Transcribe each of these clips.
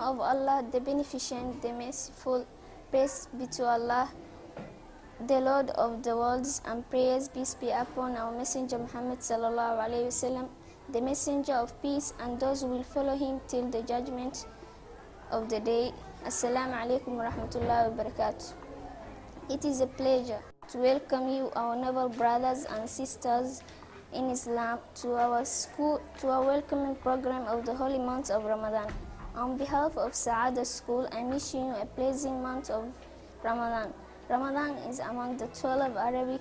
of Allah, the Beneficent, the Merciful. Praise be to Allah, the Lord of the worlds, and praise peace be upon our Messenger Muhammad sallallahu alaihi wasallam, the Messenger of peace, and those who will follow him till the judgment of the day. Assalamu alaikum wa rahmatullahi wa barakatuh. It is a pleasure to welcome you, our noble brothers and sisters in Islam, to our school, to our welcoming program of the holy month of Ramadan. On behalf of Sacaadda School, I wish you a pleasant month of Ramadan. Ramadan is among the 12 Arabic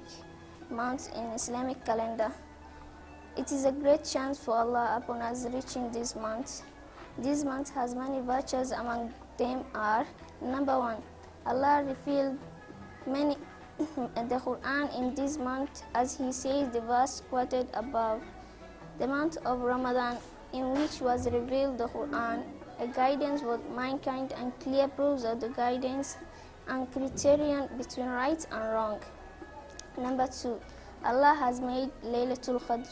months in Islamic calendar. It is a great chance for Allah upon us reaching this month. This month has many virtues. Among them are: number 1, Allah revealed many the Quran in this month, as he says the verse quoted above. The month of Ramadan, in which was revealed the Quran, a guidance for mankind and clear proofs of the guidance and criterion between right and wrong. Number 2, Allah has made Laylatul Qadr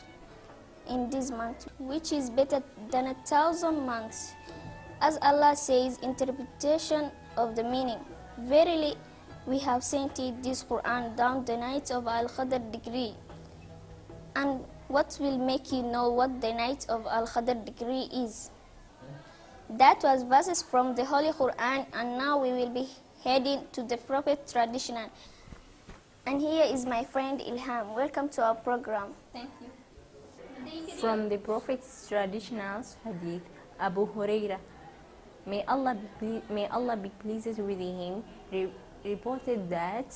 in this month, which is better than 1,000 months. As Allah says, interpretation of the meaning: verily, we have sent it, this Quran, down the night of Al-Qadr degree. And what will make you know what the night of Al-Qadr degree is? That was verses from the Holy Quran, and now we will be heading to the Prophet traditional. And here is my friend Ilham. Welcome to our program. Thank you. From the Prophet's traditional hadith, Abu Huraira, may Allah be pleased with him, reported that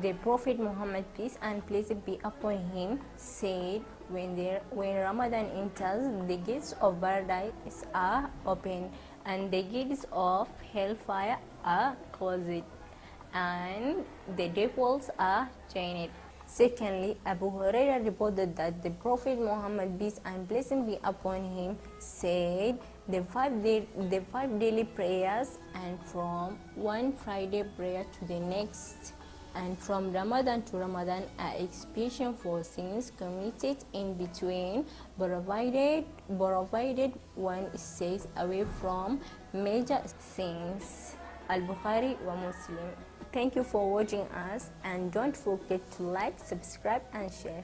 the Prophet Muhammad, peace and blessing be upon him, said, when Ramadan enters, the gates of paradise are open and the gates of hellfire are closed, and the devils are chained. Secondly, Abu Huraira reported that the Prophet Muhammad, peace and blessing be upon him, said, the five daily prayers, and from one Friday prayer to the next, and from Ramadan to Ramadan, are expiation for sins committed in between, provided one is set away from major sins. Al-Bukhari wa Muslim. Thank you for watching us, and don't forget to like, subscribe and share.